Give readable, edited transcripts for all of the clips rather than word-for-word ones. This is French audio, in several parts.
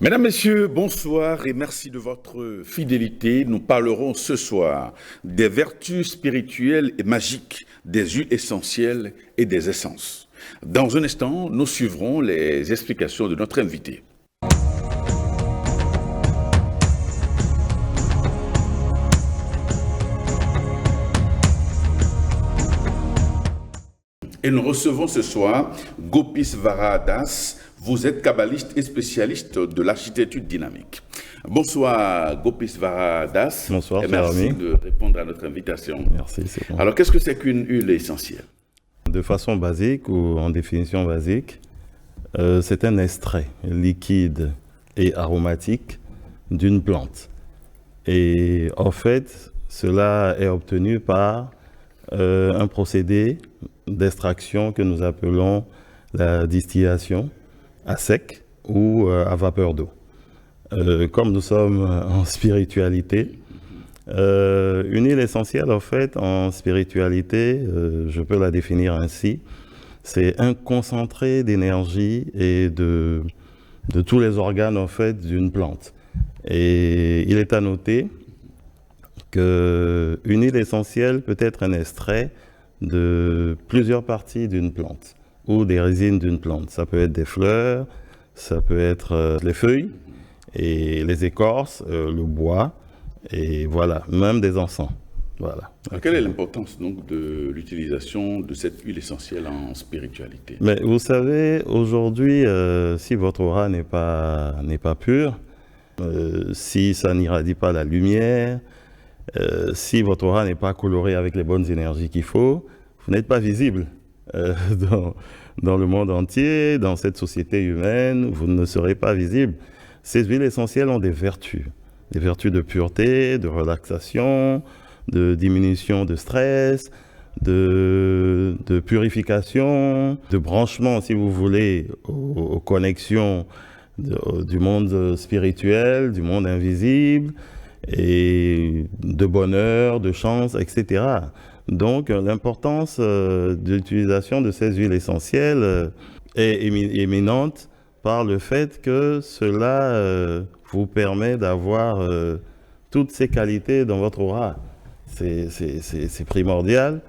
Mesdames, Messieurs, bonsoir et merci de votre fidélité. Nous parlerons ce soir des vertus spirituelles et magiques, des huiles essentielles et des essences. Dans un instant, nous suivrons les explications de notre invité. Et nous recevons ce soir Gopis-Vara Das. Vous êtes kabbaliste et spécialiste de l'architecture dynamique. Bonsoir Gopis-Vara Das. Bonsoir, et merci ami. de répondre à notre invitation. Merci, c'est bon. Alors, qu'est-ce que c'est qu'une huile essentielle? De façon basique ou en définition basique, c'est un extrait liquide et aromatique d'une plante. Et en fait, cela est obtenu par un procédé d'extraction que nous appelons la distillation à sec ou à vapeur d'eau. Comme nous sommes en spiritualité, une huile essentielle, en fait, en spiritualité, je peux la définir ainsi, c'est un concentré d'énergie et de tous les organes, en fait, d'une plante. Et il est à noter qu'une huile essentielle peut être un extrait de plusieurs parties d'une plante ou des résines d'une plante. Ça peut être des fleurs, ça peut être les feuilles et les écorces, le bois, et voilà, même des encens. Voilà. Alors, quelle est l'importance donc de l'utilisation de cette huile essentielle en spiritualité? Mais vous savez, aujourd'hui, si votre aura n'est pas pure, si ça n'irradie pas la lumière, si votre aura n'est pas colorée avec les bonnes énergies qu'il faut, vous n'êtes pas visible dans le monde entier, dans cette société humaine, vous ne serez pas visible. Ces huiles essentielles ont des vertus de pureté, de relaxation, de diminution de stress, de purification, de branchement, si vous voulez, aux connexions du monde spirituel, du monde invisible, et de bonheur, de chance, etc. Donc, l'importance de l'utilisation de ces huiles essentielles est éminente par le fait que cela vous permet d'avoir toutes ces qualités dans votre aura. C'est primordial,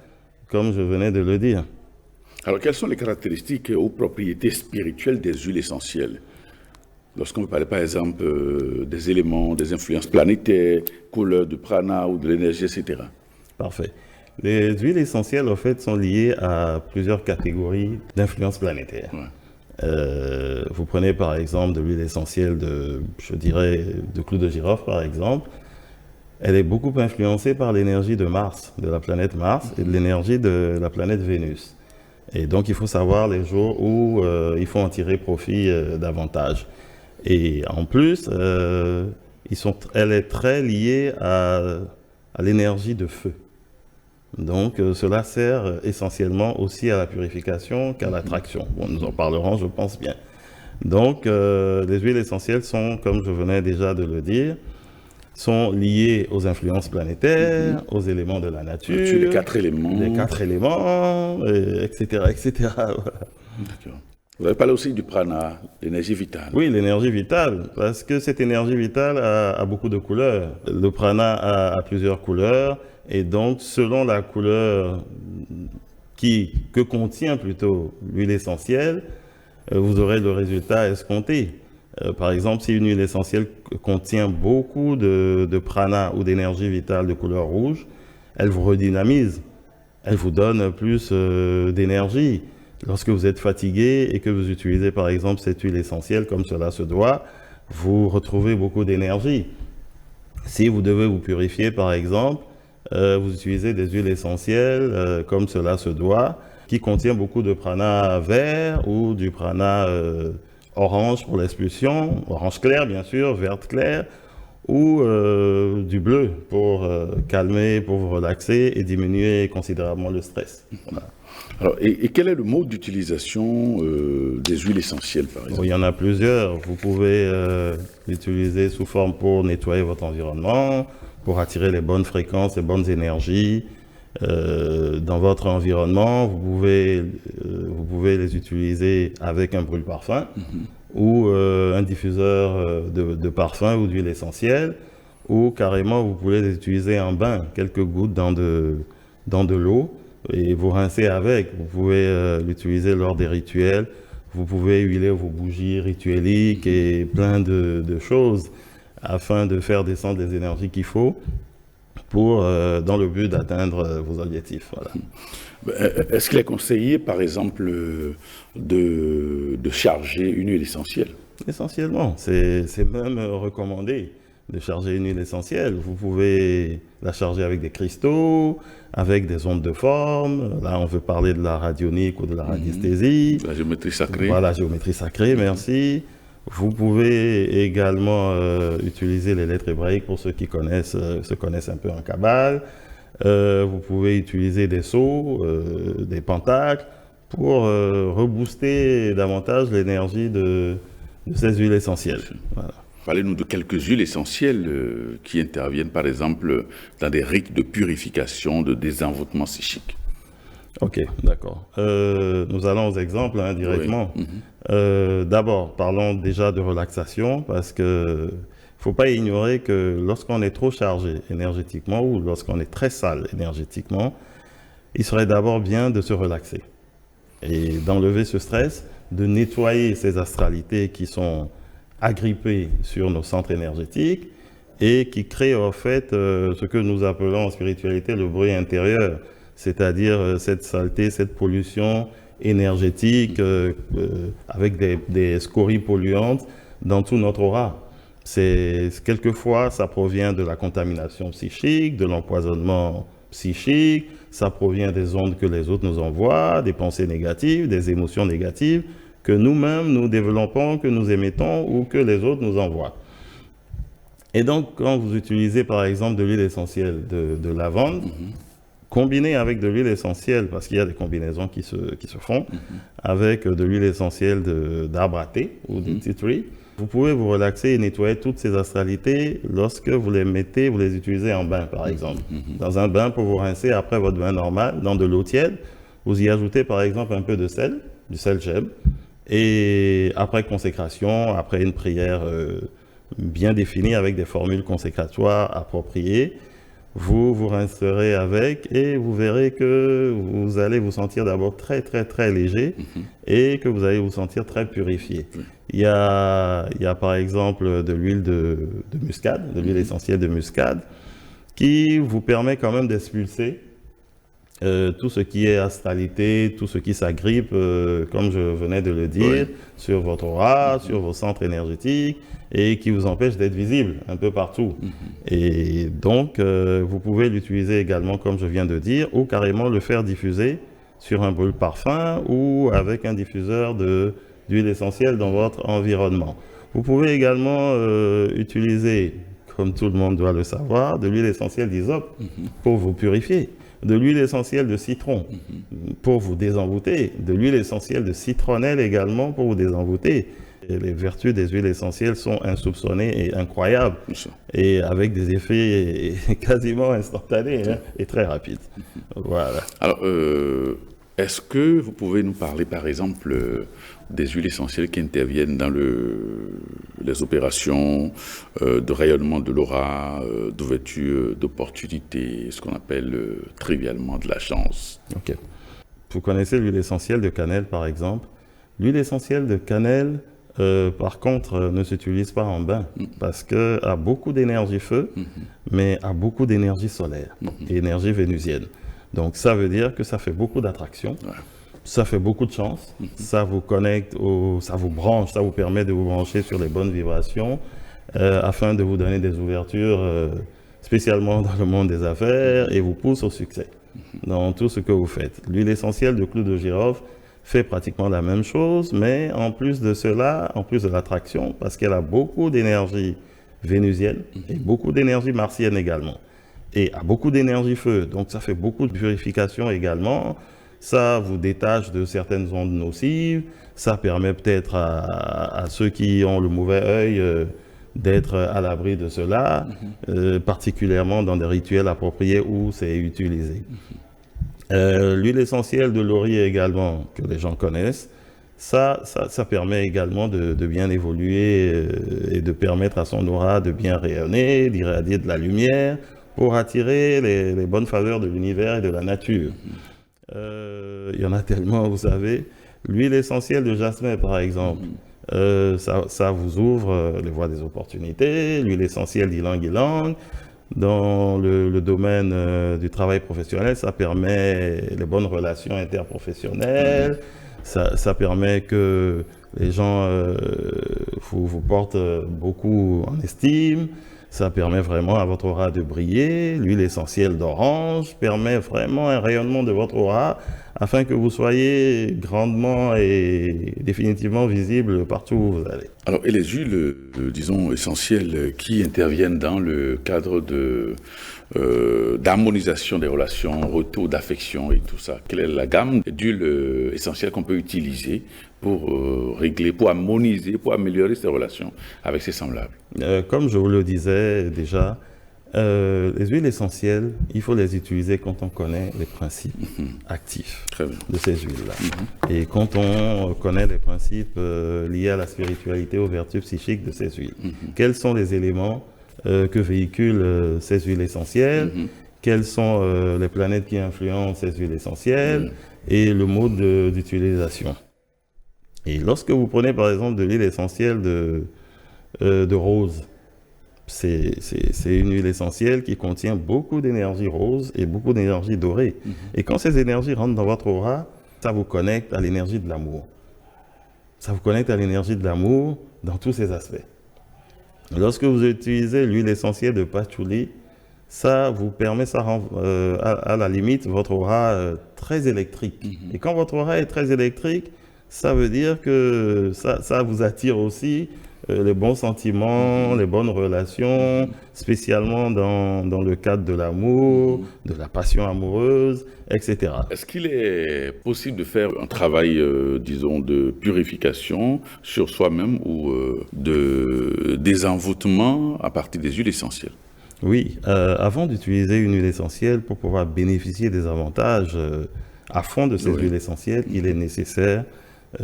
comme je venais de le dire. Alors, quelles sont les caractéristiques ou propriétés spirituelles des huiles essentielles? Lorsqu'on veut parler, par exemple, des éléments, des influences planétaires, couleurs du prana ou de l'énergie, etc. Parfait. Les huiles essentielles, en fait, sont liées à plusieurs catégories d'influences planétaires. Ouais. Vous prenez, par exemple, de l'huile essentielle de clou de girofle, par exemple. Elle est beaucoup influencée par l'énergie de Mars, de la planète Mars, et de l'énergie de la planète Vénus. Et donc, il faut savoir les jours où il faut en tirer profit davantage. Et en plus, elle est très liée à l'énergie de feu. Donc, cela sert essentiellement aussi à la purification qu'à l'attraction. Bon, nous en parlerons, je pense bien. Donc, les huiles essentielles sont, comme je venais déjà de le dire, sont liées aux influences planétaires, aux éléments de la nature. Les 4 éléments. Les 4 éléments, etc., etc. D'accord. Vous avez parlé aussi du prana, l'énergie vitale. Oui, l'énergie vitale, parce que cette énergie vitale a beaucoup de couleurs. Le prana a plusieurs couleurs, et donc selon la couleur que contient plutôt l'huile essentielle, vous aurez le résultat escompté. Par exemple, si une huile essentielle contient beaucoup de prana ou d'énergie vitale de couleur rouge, elle vous redynamise, elle vous donne plus d'énergie. Lorsque vous êtes fatigué et que vous utilisez par exemple cette huile essentielle comme cela se doit, vous retrouvez beaucoup d'énergie. Si vous devez vous purifier par exemple, vous utilisez des huiles essentielles comme cela se doit, qui contient beaucoup de prana vert ou du prana orange pour l'expulsion, orange clair bien sûr, verte claire, ou du bleu pour calmer, pour vous relaxer et diminuer considérablement le stress. Voilà. Alors, et quel est le mode d'utilisation des huiles essentielles, par exemple? Il y en a plusieurs. Vous pouvez l'utiliser sous forme pour nettoyer votre environnement, pour attirer les bonnes fréquences, les bonnes énergies dans votre environnement. Vous pouvez les utiliser avec un brûle-parfum. ou un diffuseur de parfum ou d'huile essentielle, ou carrément vous pouvez les utiliser en bain, quelques gouttes dans de l'eau, et vous rincez avec. Vous pouvez l'utiliser lors des rituels, vous pouvez huiler vos bougies ritueliques et plein de choses afin de faire descendre les énergies qu'il faut dans le but d'atteindre vos objectifs. Voilà. Est-ce qu'il est conseillé, par exemple, de charger une huile essentielle? Essentiellement, c'est même recommandé de charger une huile essentielle. Vous pouvez la charger avec des cristaux, avec des ondes de forme. Là, on veut parler de la radionique ou de la radiesthésie. La géométrie sacrée. Voilà, la géométrie sacrée, merci. Vous pouvez également utiliser les lettres hébraïques pour ceux qui se connaissent un peu en Kabbale. Vous pouvez utiliser des sceaux, des pentacles pour rebooster davantage l'énergie de ces huiles essentielles. Voilà. Parlez-nous de quelques huiles essentielles qui interviennent, par exemple, dans des rites de purification, de désenvoûtement psychique. Ok, d'accord. Nous allons aux exemples directement. Oui. D'abord, parlons déjà de relaxation, parce que faut pas ignorer que lorsqu'on est trop chargé énergétiquement ou lorsqu'on est très sale énergétiquement, il serait d'abord bien de se relaxer et d'enlever ce stress, de nettoyer ces astralités qui sont agrippées sur nos centres énergétiques et qui créent en fait ce que nous appelons en spiritualité le bruit intérieur, c'est-à-dire cette saleté, cette pollution énergétique avec des scories polluantes dans tout notre aura. Quelquefois, ça provient de la contamination psychique, de l'empoisonnement psychique, ça provient des ondes que les autres nous envoient, des pensées négatives, des émotions négatives que nous-mêmes nous développons, que nous émettons ou que les autres nous envoient. Et donc, quand vous utilisez par exemple de l'huile essentielle de lavande, combinée avec de l'huile essentielle, parce qu'il y a des combinaisons qui se font, avec de l'huile essentielle d'arbre à thé ou de tea tree, vous pouvez vous relaxer et nettoyer toutes ces astralités lorsque vous les utilisez en bain, par exemple. Dans un bain pour vous rincer après votre bain normal, dans de l'eau tiède, vous y ajoutez par exemple un peu de sel, du sel gemme, et après consécration, après une prière bien définie avec des formules consécratoires appropriées, vous vous rincerez avec et vous verrez que vous allez vous sentir d'abord très très très léger et que vous allez vous sentir très purifié. Il y a par exemple de l'huile de muscade, de l'huile essentielle de muscade, qui vous permet quand même d'expulser tout ce qui est astralité, tout ce qui s'agrippe, comme je venais de le dire, sur votre aura, sur vos centres énergétiques, et qui vous empêche d'être visible un peu partout. Et donc, vous pouvez l'utiliser également, comme je viens de dire, ou carrément le faire diffuser sur un brûle parfum ou avec un diffuseur d'huile essentielle dans votre environnement. Vous pouvez également utiliser, comme tout le monde doit le savoir, de l'huile essentielle d'hysope pour vous purifier, de l'huile essentielle de citron pour vous désenvoûter, de l'huile essentielle de citronnelle également pour vous désenvoûter. Et les vertus des huiles essentielles sont insoupçonnées et incroyables, et avec des effets quasiment instantanés et très rapides. Voilà. Alors, est-ce que vous pouvez nous parler, par exemple, des huiles essentielles qui interviennent dans les opérations de rayonnement de l'aura, d'ouverture d'opportunités, ce qu'on appelle trivialement de la chance? Ok. Vous connaissez l'huile essentielle de cannelle, par exemple. L'huile essentielle de cannelle, par contre, ne s'utilise pas en bain parce qu'elle a beaucoup d'énergie feu, mais a beaucoup d'énergie solaire, et énergie vénusienne. Donc ça veut dire que ça fait beaucoup d'attraction, ça fait beaucoup de chance, ça vous connecte, ça vous branche, ça vous permet de vous brancher sur les bonnes vibrations afin de vous donner des ouvertures, spécialement dans le monde des affaires, et vous pousse au succès dans tout ce que vous faites. L'huile essentielle de clou de girofle fait pratiquement la même chose, mais en plus de cela, en plus de l'attraction, parce qu'elle a beaucoup d'énergie vénusienne et beaucoup d'énergie martienne également, et a beaucoup d'énergie feu, donc ça fait beaucoup de purification également. Ça vous détache de certaines ondes nocives, ça permet peut-être à ceux qui ont le mauvais œil d'être à l'abri de cela, particulièrement dans des rituels appropriés où c'est utilisé. L'huile essentielle de laurier également, que les gens connaissent, Ça permet également de bien évoluer et de permettre à son aura de bien rayonner, d'irradier de la lumière pour attirer les bonnes faveurs de l'univers et de la nature. Il y en a tellement, vous savez. L'huile essentielle de jasmin, par exemple, ça vous ouvre les voies des opportunités. L'huile essentielle d'ylang-ylang, dans le domaine du travail professionnel, ça permet les bonnes relations interprofessionnelles. Ça permet que les gens vous portent beaucoup en estime. Ça permet vraiment à votre aura de briller. L'huile essentielle d'orange permet vraiment un rayonnement de votre aura afin que vous soyez grandement et définitivement visible partout où vous allez. Alors, et les huiles, disons, essentielles qui interviennent dans le cadre d'harmonisation des relations, retour d'affection et tout ça, quelle est la gamme d'huiles essentielles qu'on peut utiliser pour régler, pour harmoniser, pour améliorer ces relations avec ses semblables? Comme je vous le disais déjà, les huiles essentielles, il faut les utiliser quand on connaît les principes actifs de ces huiles-là. Et quand on connaît les principes liés à la spiritualité, aux vertus psychiques de ces huiles. Quels sont les éléments que véhiculent ces huiles essentielles? Quelles sont les planètes qui influencent ces huiles essentielles? Et le mode d'utilisation. Et lorsque vous prenez par exemple de l'huile essentielle de rose, c'est une huile essentielle qui contient beaucoup d'énergie rose et beaucoup d'énergie dorée. Et quand ces énergies rentrent dans votre aura, ça vous connecte à l'énergie de l'amour. Ça vous connecte à l'énergie de l'amour dans tous ses aspects. Lorsque vous utilisez l'huile essentielle de patchouli, ça vous permet, ça rend à la limite votre aura très électrique. Et quand votre aura est très électrique, ça veut dire que ça vous attire aussi les bons sentiments, les bonnes relations, spécialement dans le cadre de l'amour, de la passion amoureuse, etc. Est-ce qu'il est possible de faire un travail, disons, de purification sur soi-même ou de désenvoûtement à partir des huiles essentielles? Oui, avant d'utiliser une huile essentielle pour pouvoir bénéficier des avantages à fond de ces huiles essentielles, il est nécessaire,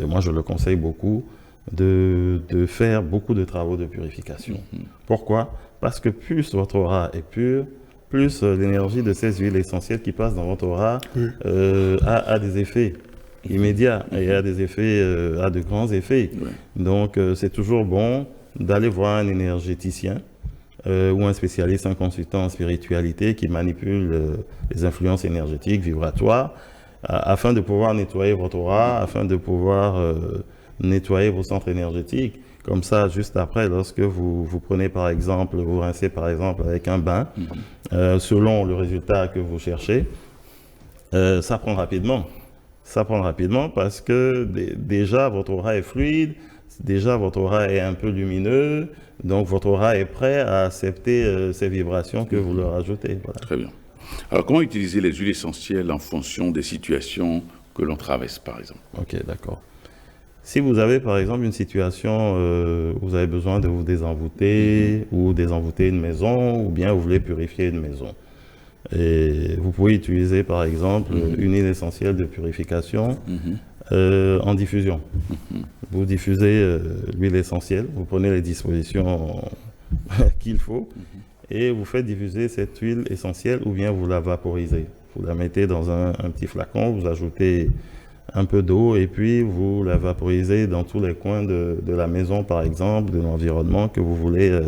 moi je le conseille beaucoup, de faire beaucoup de travaux de purification. Pourquoi? Parce que plus votre aura est pure, plus l'énergie de ces huiles essentielles qui passent dans votre aura a des effets immédiats et a des effets, a de grands effets. Donc c'est toujours bon d'aller voir un énergéticien ou un spécialiste, un consultant en spiritualité qui manipule les influences énergétiques, vibratoires, afin de pouvoir nettoyer votre aura, afin de pouvoir nettoyer vos centres énergétiques. Comme ça, juste après, lorsque vous prenez par exemple, vous rincez par exemple avec un bain, selon le résultat que vous cherchez, ça prend rapidement. Ça prend rapidement parce que déjà votre aura est fluide, déjà votre aura est un peu lumineux, donc votre aura est prêt à accepter ces vibrations que vous leur ajoutez. Voilà. Très bien. Alors comment utiliser les huiles essentielles en fonction des situations que l'on traverse par exemple? Ok, d'accord. Si vous avez par exemple une situation où vous avez besoin de vous désenvoûter ou désenvoûter une maison ou bien vous voulez purifier une maison, et vous pouvez utiliser par exemple une huile essentielle de purification en diffusion. Vous diffusez l'huile essentielle, vous prenez les dispositions qu'il faut et vous faites diffuser cette huile essentielle ou bien vous la vaporisez. Vous la mettez dans un petit flacon, vous ajoutez un peu d'eau et puis vous la vaporisez dans tous les coins de la maison par exemple, de l'environnement que vous voulez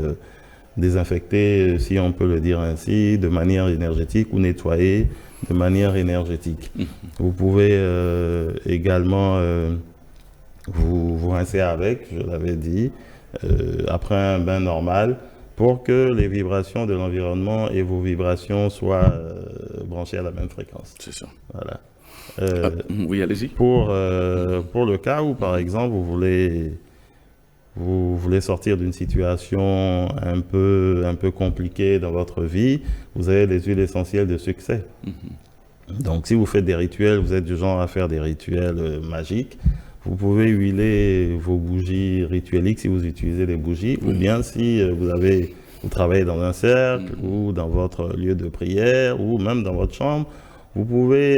désinfecter, si on peut le dire ainsi, de manière énergétique ou nettoyer de manière énergétique. Vous pouvez également vous rincer avec, je l'avais dit, après un bain normal pour que les vibrations de l'environnement et vos vibrations soient branchées à la même fréquence. C'est ça. Voilà. Oui, allez-y. Pour le cas où, par exemple, vous voulez sortir d'une situation un peu compliquée dans votre vie, vous avez les huiles essentielles de succès. Donc, si vous faites des rituels, vous êtes du genre à faire des rituels magiques, vous pouvez huiler vos bougies ritueliques si vous utilisez des bougies, ou bien si vous travaillez dans un cercle, ou dans votre lieu de prière, ou même dans votre chambre, vous pouvez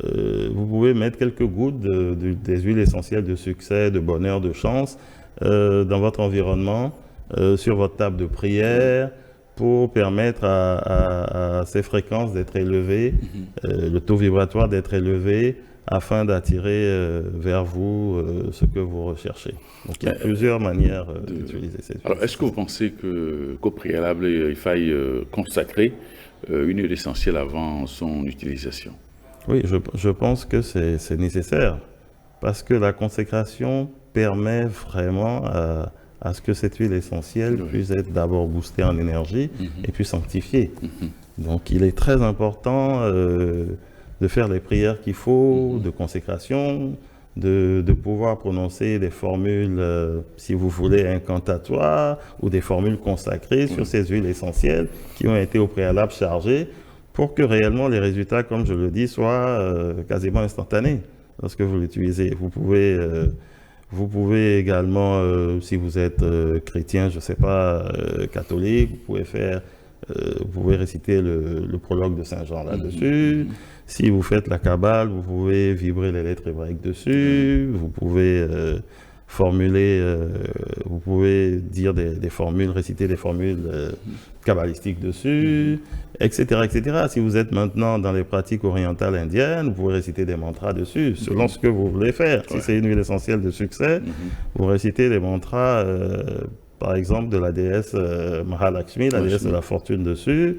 vous pouvez mettre quelques gouttes des huiles essentielles de succès, de bonheur, de chance dans votre environnement, sur votre table de prière, pour permettre à ces fréquences d'être élevées, le taux vibratoire d'être élevé, afin d'attirer vers vous ce que vous recherchez. Donc il y a plusieurs manières d'utiliser ces huiles. Alors, est-ce que vous pensez qu'au préalable, il faille consacrer une huile essentielle avant son utilisation? Oui, je pense que c'est nécessaire, parce que la consécration permet vraiment à ce que cette huile essentielle puisse être d'abord boostée en énergie et puis sanctifiée. Donc il est très important de faire les prières qu'il faut, de consécration, de pouvoir prononcer des formules, si vous voulez, incantatoires ou des formules consacrées sur ces huiles essentielles qui ont été au préalable chargées pour que réellement les résultats, comme je le dis, soient quasiment instantanés lorsque vous l'utilisez. Vous pouvez également, si vous êtes chrétien, je ne sais pas, catholique, vous pouvez réciter le prologue de Saint Jean là-dessus. Si vous faites la Kabbale, vous pouvez vibrer les lettres hébraïques dessus. Vous pouvez vous pouvez dire des formules, réciter des formules kabbalistiques dessus, etc., etc. Si vous êtes maintenant dans les pratiques orientales indiennes, vous pouvez réciter des mantras dessus, selon ce que vous voulez faire. Si c'est une huile essentielle de succès, vous récitez des mantras, par exemple, de la déesse Mahalakshmi, la déesse de la fortune dessus.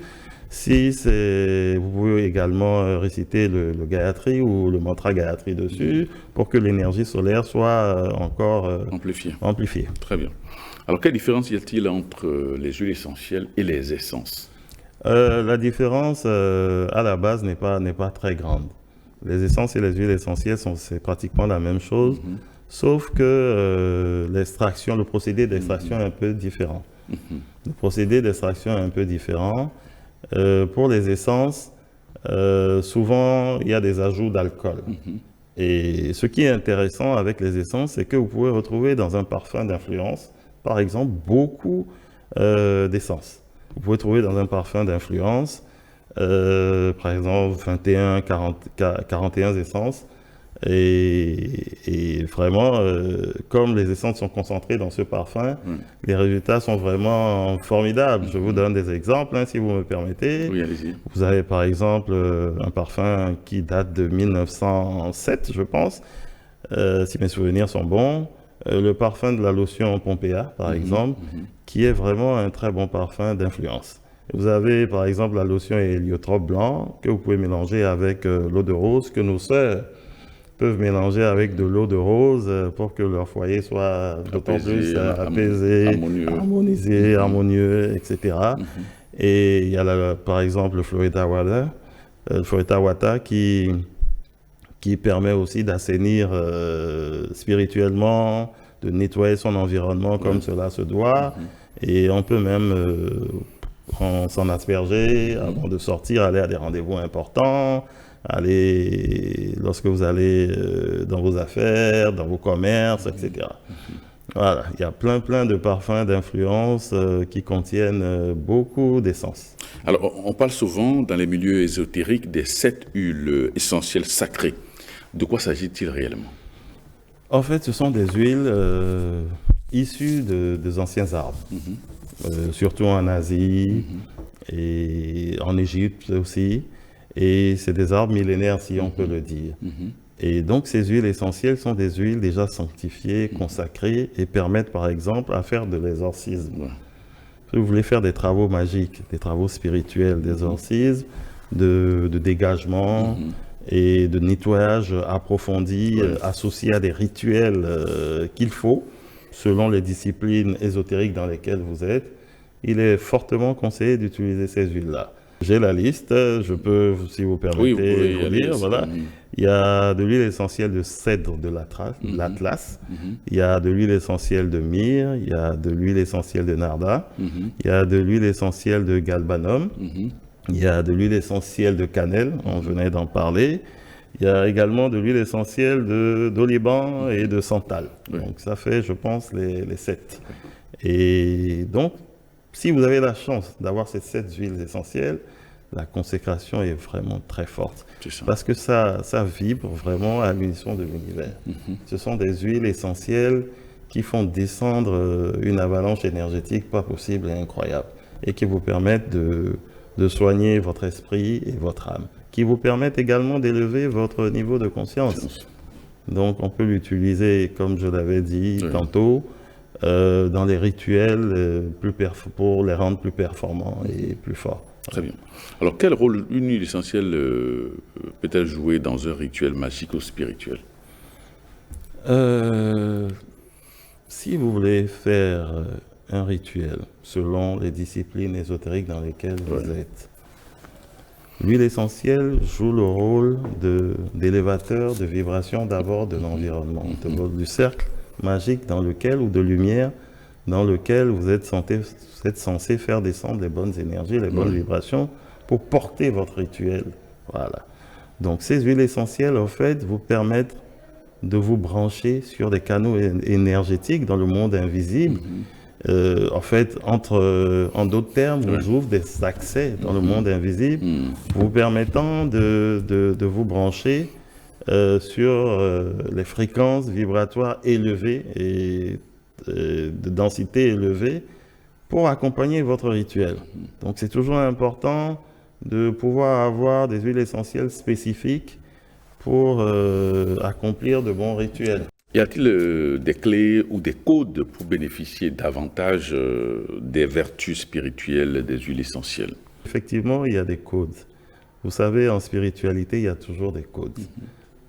Vous pouvez également réciter le Gayatri ou le mantra Gayatri dessus pour que l'énergie solaire soit encore amplifiée. Très bien. Alors, quelle différence y a-t-il entre les huiles essentielles et les essences? La différence, à la base, n'est pas très grande. Les essences et les huiles essentielles, c'est pratiquement la même chose, sauf que le procédé d'extraction est un peu différent. Le procédé d'extraction est un peu différent. Pour les essences, souvent, il y a des ajouts d'alcool. Et ce qui est intéressant avec les essences, c'est que vous pouvez retrouver dans un parfum d'influence, par exemple, beaucoup d'essences. Vous pouvez trouver dans un parfum d'influence, par exemple, 21, 41 essences. Et vraiment, comme les essences sont concentrées dans ce parfum, les résultats sont vraiment formidables. Je vous donne des exemples, si vous me permettez. Oui, allez-y. Vous avez par exemple un parfum qui date de 1907, je pense, si mes souvenirs sont bons. Le parfum de la lotion Pompéa, par exemple, qui est vraiment un très bon parfum d'influence. Vous avez par exemple la lotion héliotrope blanc que vous pouvez mélanger avec l'eau de rose que nos sœurs peuvent mélanger avec de l'eau de rose pour que leur foyer soit d'autant plus apaisé, harmonisé, harmonieux, etc. Et il y a par exemple le Florida Water qui permet aussi d'assainir spirituellement, de nettoyer son environnement comme cela se doit. Et on peut même s'en asperger avant de sortir, aller à des rendez-vous importants, lorsque vous allez dans vos affaires, dans vos commerces, etc. Voilà, il y a plein de parfums d'influence qui contiennent beaucoup d'essence. Alors, on parle souvent dans les milieux ésotériques des 7 huiles essentielles sacrées. De quoi s'agit-il réellement? En fait, ce sont des huiles issues des anciens arbres, surtout en Asie et en Égypte aussi. Et c'est des arbres millénaires, si on peut le dire. Et donc, ces huiles essentielles sont des huiles déjà sanctifiées, consacrées, et permettent, par exemple, à faire de l'exorcisme. Si vous voulez faire des travaux magiques, des travaux spirituels, des exorcismes, de dégagement et de nettoyage approfondi, associés à des rituels qu'il faut, selon les disciplines ésotériques dans lesquelles vous êtes, il est fortement conseillé d'utiliser ces huiles-là. J'ai la liste, je peux, si vous permettez, vous lire. Voilà. Il y a de l'huile essentielle de cèdre de l'Atlas, il y a de l'huile essentielle de myrrhe, il y a de l'huile essentielle de narda, il y a de l'huile essentielle de galbanum, il y a de l'huile essentielle de cannelle, on venait d'en parler. Il y a également de l'huile essentielle d'oliban et de santal. Donc ça fait, je pense, les 7. Et donc, si vous avez la chance d'avoir ces 7 huiles essentielles, la consécration est vraiment très forte. Ça. Parce que ça vibre vraiment à l'unisson de l'univers. Ce sont des huiles essentielles qui font descendre une avalanche énergétique pas possible et incroyable, et qui vous permettent de soigner votre esprit et votre âme, qui vous permettent également d'élever votre niveau de conscience. Donc on peut l'utiliser, comme je l'avais dit tantôt, dans les rituels pour les rendre plus performants et plus forts. Très bien. Alors quel rôle une huile essentielle peut-elle jouer dans un rituel magique ou spirituel? Si vous voulez faire un rituel selon les disciplines ésotériques dans lesquelles vous êtes, l'huile essentielle joue le rôle d'élévateur de vibration d'abord de l'environnement, du cercle magique dans lequel, ou de lumière, dans lequel vous êtes censé faire descendre les bonnes énergies, les bonnes vibrations pour porter votre rituel. Voilà. Donc ces huiles essentielles, en fait, vous permettent de vous brancher sur des canaux énergétiques dans le monde invisible. En fait, en d'autres termes, vous ouvrez des accès dans le monde invisible, vous permettant de vous brancher sur les fréquences vibratoires élevées et de densité élevée pour accompagner votre rituel. Donc c'est toujours important de pouvoir avoir des huiles essentielles spécifiques pour accomplir de bons rituels. Y a-t-il des clés ou des codes pour bénéficier davantage des vertus spirituelles des huiles essentielles? Effectivement, il y a des codes. Vous savez, en spiritualité, il y a toujours des codes.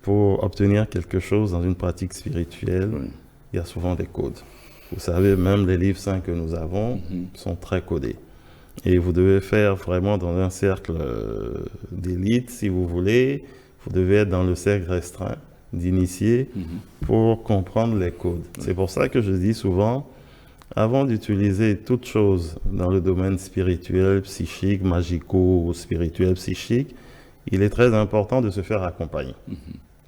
Pour obtenir quelque chose dans une pratique spirituelle, il y a souvent des codes. Vous savez, même les livres saints que nous avons sont très codés. Et vous devez faire vraiment dans un cercle d'élite, si vous voulez. Vous devez être dans le cercle restreint d'initiés pour comprendre les codes. C'est pour ça que je dis souvent, avant d'utiliser toute chose dans le domaine spirituel, psychique, magico-spirituel, psychique, il est très important de se faire accompagner. Il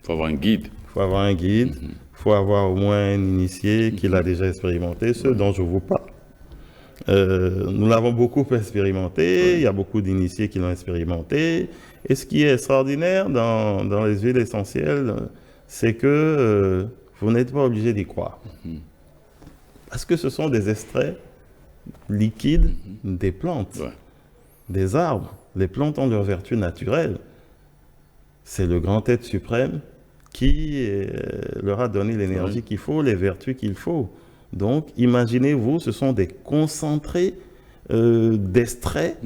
faut avoir un guide. Il faut avoir un guide, il faut avoir au moins un initié qui l'a déjà expérimenté, ce dont je vous parle. Nous l'avons beaucoup expérimenté, il y a beaucoup d'initiés qui l'ont expérimenté. Et ce qui est extraordinaire dans les huiles essentielles, c'est que vous n'êtes pas obligé d'y croire. Parce que ce sont des extraits liquides des plantes, des arbres. Les plantes ont leurs vertus naturelles. C'est le grand être suprême qui leur a donné l'énergie qu'il faut, les vertus qu'il faut. Donc, imaginez-vous, ce sont des concentrés d'extraits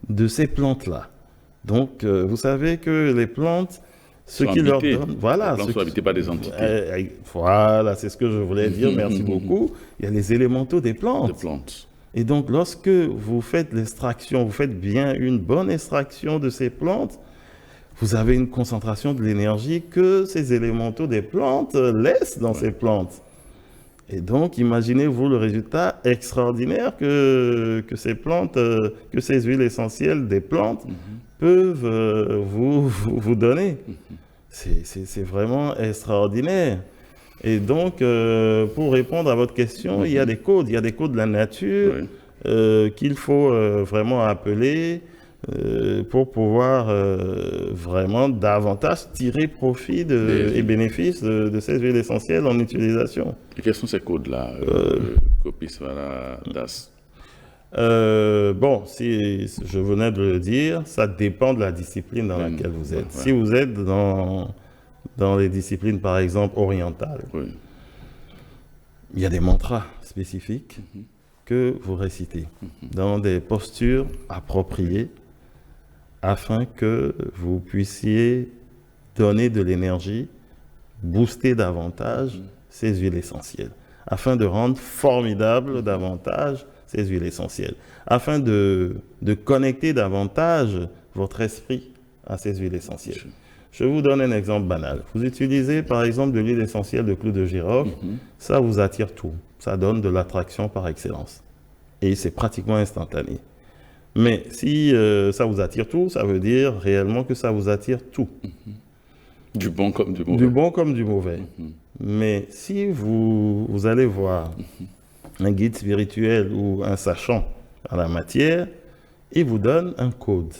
de ces plantes-là. Donc, vous savez que les plantes, ce qui leur donne... Voilà, les plantes sont habitées par des entités. Voilà, c'est ce que je voulais dire, merci beaucoup. Il y a les élémentaux des plantes. Et donc, lorsque vous faites l'extraction, vous faites bien une bonne extraction de ces plantes, vous avez une concentration de l'énergie que ces élémentaux des plantes laissent dans ces plantes. Et donc, imaginez-vous le résultat extraordinaire que ces plantes, que ces huiles essentielles des plantes peuvent vous donner. C'est vraiment extraordinaire. Et donc, pour répondre à votre question, il y a des codes. Il y a des codes de la nature qu'il faut vraiment appeler pour pouvoir vraiment davantage tirer profit et bénéfice de ces huiles essentielles en utilisation. Et quels sont ces codes-là, Kopiswara Das? Bon, si je venais de le dire, ça dépend de la discipline dans laquelle vous êtes. Si vous êtes dans les disciplines, par exemple, orientales, il y a des mantras spécifiques que vous récitez dans des postures appropriées afin que vous puissiez donner de l'énergie, booster davantage ces huiles essentielles, afin de rendre formidable davantage ces huiles essentielles, afin de connecter davantage votre esprit à ces huiles essentielles. Je vous donne un exemple banal. Vous utilisez par exemple de l'huile essentielle de clou de girofle, ça vous attire tout, ça donne de l'attraction par excellence. Et c'est pratiquement instantané. Mais si ça vous attire tout, ça veut dire réellement que ça vous attire tout. Du bon comme du mauvais. Du bon comme du mauvais. Mais si vous allez voir un guide spirituel ou un sachant en la matière, il vous donne un code.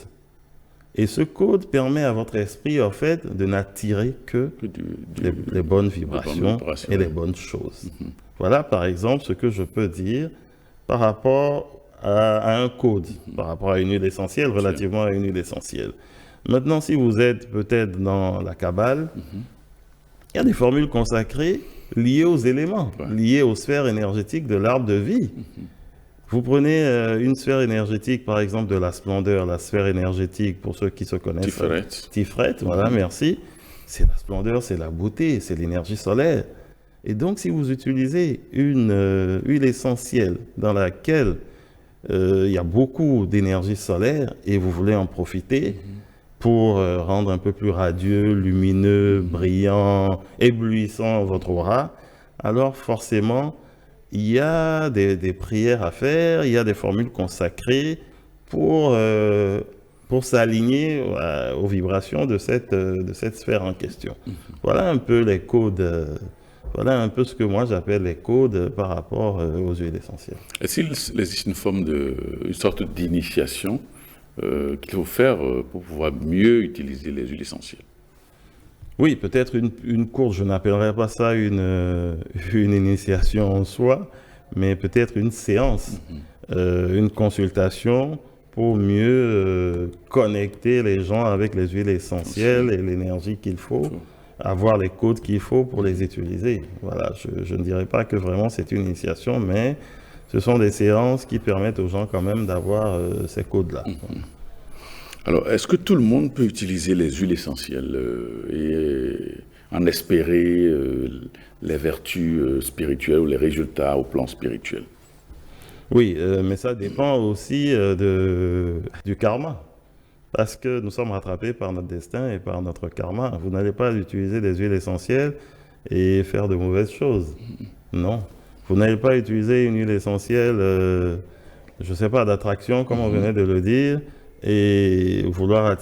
Et ce code permet à votre esprit, en fait, de n'attirer que les bonnes vibrations et les bonnes choses. Voilà, par exemple, ce que je peux dire par rapport à un code, par rapport à une huile essentielle, relativement à une huile essentielle. Maintenant, si vous êtes peut-être dans la Kabbale, il y a des formules consacrées liées aux éléments, liées aux sphères énergétiques de l'arbre de vie. Vous prenez une sphère énergétique, par exemple, de la splendeur, la sphère énergétique, pour ceux qui se connaissent. Tiferet, voilà, merci. C'est la splendeur, c'est la beauté, c'est l'énergie solaire. Et donc, si vous utilisez une huile essentielle dans laquelle il y a beaucoup d'énergie solaire et vous voulez en profiter pour rendre un peu plus radieux, lumineux, brillant, éblouissant votre aura, alors forcément, il y a des prières à faire, il y a des formules consacrées pour s'aligner aux vibrations de cette sphère en question. Voilà un peu les codes. Voilà un peu ce que moi j'appelle les codes par rapport aux huiles essentielles. Est-ce qu'il existe une sorte d'initiation qu'il faut faire pour pouvoir mieux utiliser les huiles essentielles? Oui, peut-être une course, je n'appellerais pas ça une initiation en soi, mais peut-être une séance, une consultation pour mieux connecter les gens avec les huiles essentielles et l'énergie qu'il faut. Avoir les codes qu'il faut pour les utiliser. Voilà, je ne dirais pas que vraiment c'est une initiation, mais ce sont des séances qui permettent aux gens quand même d'avoir ces codes-là. Alors, est-ce que tout le monde peut utiliser les huiles essentielles et en espérer les vertus spirituelles ou les résultats au plan spirituel? Oui, mais ça dépend aussi du karma. Parce que nous sommes rattrapés par notre destin et par notre karma. Vous n'allez pas utiliser des huiles essentielles et faire de mauvaises choses. Non. Vous n'allez pas utiliser une huile essentielle, je ne sais pas, d'attraction, comme on venait de le dire, et vouloir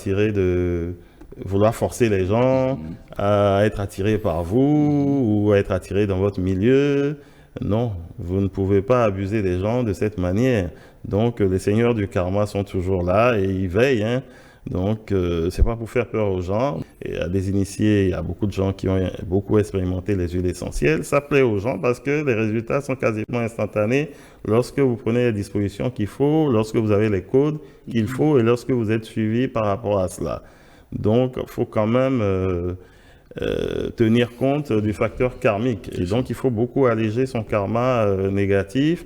forcer les gens à être attirés par vous ou à être attirés dans votre milieu. Non, vous ne pouvez pas abuser des gens de cette manière. Donc, les seigneurs du karma sont toujours là et ils veillent. Donc, c'est pas pour faire peur aux gens. Et à des initiés, il y a beaucoup de gens qui ont beaucoup expérimenté les huiles essentielles. Ça plaît aux gens parce que les résultats sont quasiment instantanés lorsque vous prenez les dispositions qu'il faut, lorsque vous avez les codes qu'il faut et lorsque vous êtes suivi par rapport à cela. Donc, il faut quand même tenir compte du facteur karmique. Et donc, il faut beaucoup alléger son karma négatif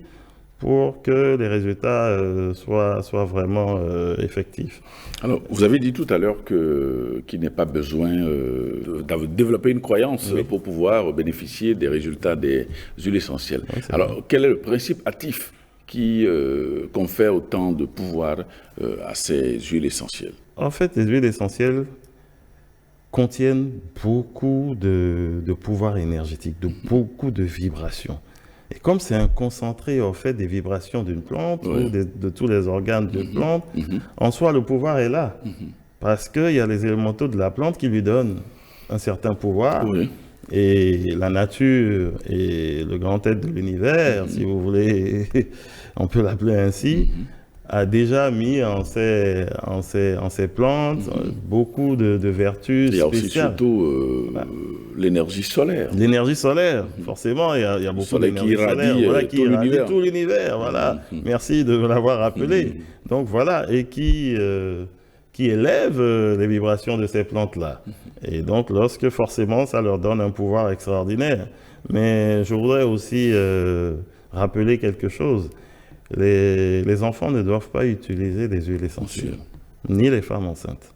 pour que les résultats soient vraiment effectifs. Alors, vous avez dit tout à l'heure qu'il n'est pas besoin de développer une croyance pour pouvoir bénéficier des résultats des huiles essentielles. Oui, alors, quel est le principe actif qui confère autant de pouvoir à ces huiles essentielles? En fait, les huiles essentielles contiennent beaucoup de pouvoir énergétique, beaucoup de vibrations. Et comme c'est un concentré en fait des vibrations d'une plante ou de tous les organes d'une plante, en soi le pouvoir est là. Parce qu'il y a les élémentaux de la plante qui lui donnent un certain pouvoir. Et la nature et le grand être de l'univers, si vous voulez, on peut l'appeler ainsi, a déjà mis en ces plantes beaucoup de vertus spéciales. Il y a aussi surtout l'énergie solaire. L'énergie solaire, forcément, il y a beaucoup d'énergie solaire qui irradie tout l'univers. Voilà. Merci de l'avoir rappelé. Donc voilà, et qui élève les vibrations de ces plantes-là. Et donc, lorsque forcément, ça leur donne un pouvoir extraordinaire. Mais je voudrais aussi rappeler quelque chose. Les enfants ne doivent pas utiliser des huiles essentielles, ni les femmes enceintes.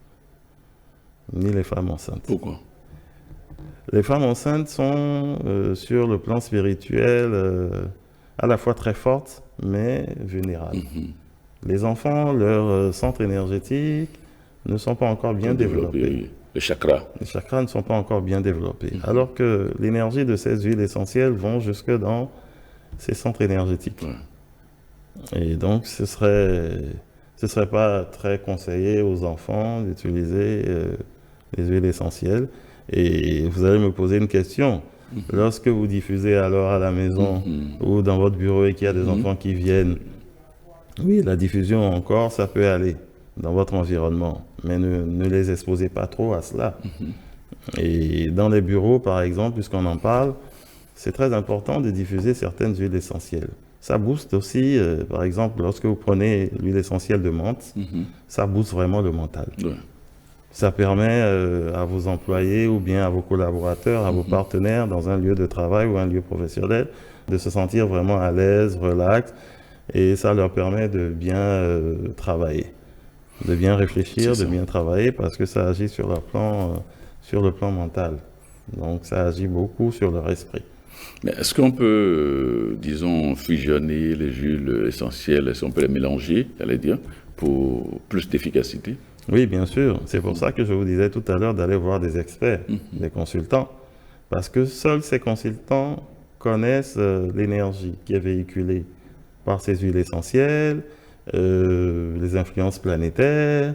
Ni les femmes enceintes. Pourquoi? Les femmes enceintes sont, sur le plan spirituel, à la fois très fortes, mais vulnérables. Les enfants, leurs centres énergétiques ne sont pas encore bien développés. Les chakras. Les chakras ne sont pas encore bien développés. Alors que l'énergie de ces huiles essentielles vont jusque dans ces centres énergétiques. Et donc, ce serait pas très conseillé aux enfants d'utiliser les huiles essentielles. Et vous allez me poser une question. Lorsque vous diffusez alors à la maison ou dans votre bureau et qu'il y a des enfants qui viennent, oui, la diffusion encore, ça peut aller dans votre environnement. mais ne les exposez pas trop à cela. Et dans les bureaux, par exemple, puisqu'on en parle, c'est très important de diffuser certaines huiles essentielles. Ça booste aussi, par exemple, lorsque vous prenez l'huile essentielle de menthe, ça booste vraiment le mental. Ouais. Ça permet à vos employés ou bien à vos collaborateurs, à vos partenaires dans un lieu de travail ou un lieu professionnel de se sentir vraiment à l'aise, relax, et ça leur permet de bien travailler, de bien réfléchir, de bien travailler parce que ça agit sur le plan mental. Donc ça agit beaucoup sur leur esprit. Mais est-ce qu'on peut, disons, fusionner les huiles essentielles, est-ce qu'on peut les mélanger, j'allais dire, pour plus d'efficacité? Oui, bien sûr. C'est pour ça que je vous disais tout à l'heure d'aller voir des experts, des consultants. Parce que seuls ces consultants connaissent l'énergie qui est véhiculée par ces huiles essentielles, les influences planétaires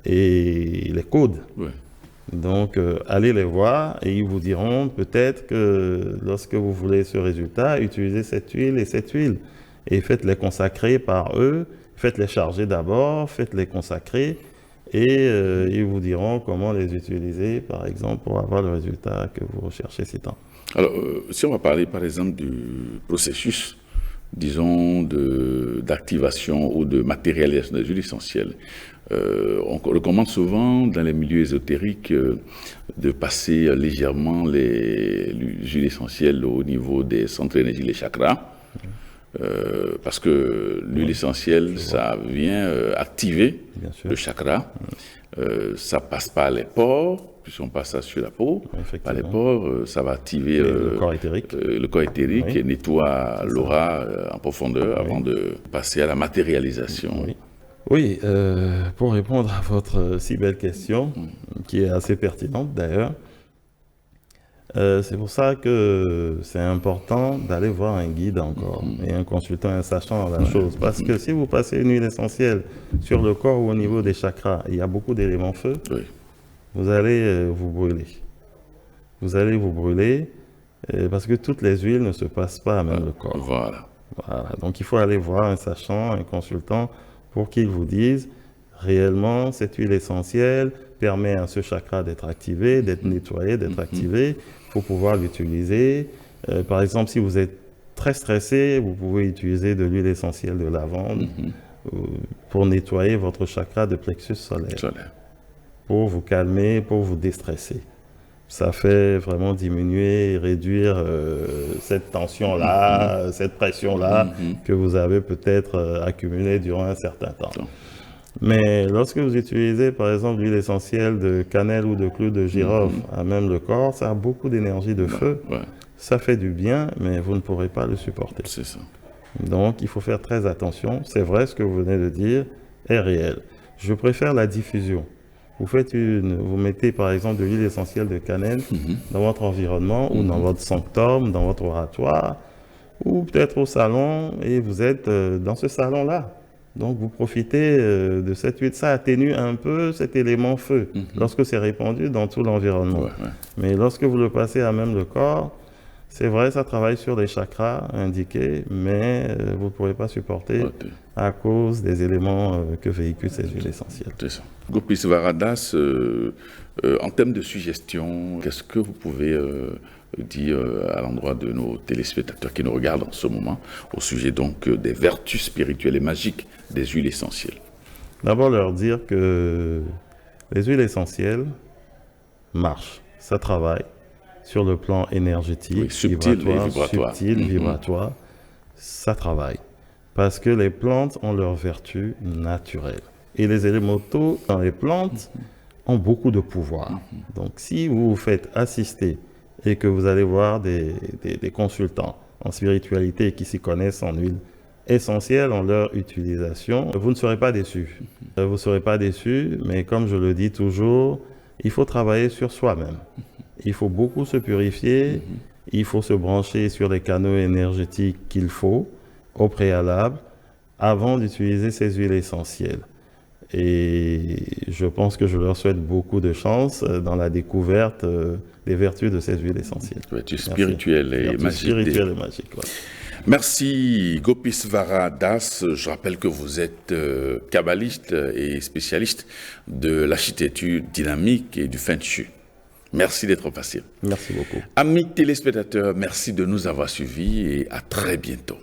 et les codes. Ouais. Donc, allez les voir et ils vous diront peut-être que lorsque vous voulez ce résultat, utilisez cette huile et cette huile. Et faites-les consacrer par eux, faites-les charger d'abord, faites-les consacrer. Et ils vous diront comment les utiliser, par exemple, pour avoir le résultat que vous recherchez si tant. Alors, si on va parler, par exemple, du processus, disons, d'activation ou de matérialisation des huiles essentielles, on recommande souvent, dans les milieux ésotériques, de passer légèrement les huiles essentielles au niveau des centres d'énergie, les chakras. Parce que l'huile essentielle, ça vient activer le chakra. Ça passe par les pores, puisqu'on passe ça sur la peau. Par les pores, ça va activer le corps éthérique, et nettoie l'aura en profondeur avant de passer à la matérialisation. Oui, pour répondre à votre si belle question, qui est assez pertinente d'ailleurs, c'est pour ça que c'est important d'aller voir un guide encore et un consultant, un sachant la chose. Parce que si vous passez une huile essentielle sur le corps ou au niveau des chakras, il y a beaucoup d'éléments feu, vous allez vous brûler. Vous allez vous brûler parce que toutes les huiles ne se passent pas à même le corps. Voilà. Donc il faut aller voir un sachant, un consultant, pour qu'il vous dise réellement cette huile essentielle permet à ce chakra d'être activé, d'être nettoyé, d'être activé. Pour pouvoir l'utiliser. Par exemple, si vous êtes très stressé, vous pouvez utiliser de l'huile essentielle de lavande pour nettoyer votre chakra de plexus solaire, pour vous calmer, pour vous déstresser. Ça fait vraiment diminuer et réduire cette tension-là, cette pression-là que vous avez peut-être accumulée durant un certain temps. Mais lorsque vous utilisez, par exemple, l'huile essentielle de cannelle ou de clou de girofle à même le corps, ça a beaucoup d'énergie de feu. Ça fait du bien, mais vous ne pourrez pas le supporter. C'est ça. Donc, il faut faire très attention. C'est vrai, ce que vous venez de dire est réel. Je préfère la diffusion. Vous mettez, par exemple, de l'huile essentielle de cannelle dans votre environnement ou dans votre sanctum, dans votre oratoire, ou peut-être au salon, et vous êtes dans ce salon-là. Donc, vous profitez de cette huile. Ça atténue un peu cet élément feu lorsque c'est répandu dans tout l'environnement. Mais lorsque vous le passez à même le corps, c'est vrai, ça travaille sur les chakras indiqués, mais vous ne pourrez pas supporter à cause des éléments que véhiculent ces huiles essentielles. C'est ça. Gopi Varadas, en termes de suggestions, qu'est-ce que vous pouvez dire à l'endroit de nos téléspectateurs qui nous regardent en ce moment au sujet donc des vertus spirituelles et magiques des huiles essentielles? D'abord leur dire que les huiles essentielles marchent, ça travaille sur le plan énergétique, vibratoire, ça travaille. Parce que les plantes ont leurs vertus naturelles. Et les élémentaux dans les plantes ont beaucoup de pouvoir. Donc si vous vous faites assister et que vous allez voir des consultants en spiritualité qui s'y connaissent en huile essentielle, en leur utilisation, vous ne serez pas déçus. Vous ne serez pas déçus, mais comme je le dis toujours, il faut travailler sur soi-même. Il faut beaucoup se purifier, il faut se brancher sur les canaux énergétiques qu'il faut au préalable avant d'utiliser ces huiles essentielles. Et je pense que je leur souhaite beaucoup de chance dans la découverte des vertus de ces huiles essentielles. Vertus spirituelles et magiques. Spirituelles et magiques, ouais. Merci Gopisvara Das. Je rappelle que vous êtes kabbaliste et spécialiste de l'architecture dynamique et du feng shui. Merci d'être passé. Merci beaucoup. Amis téléspectateurs, merci de nous avoir suivis et à très bientôt.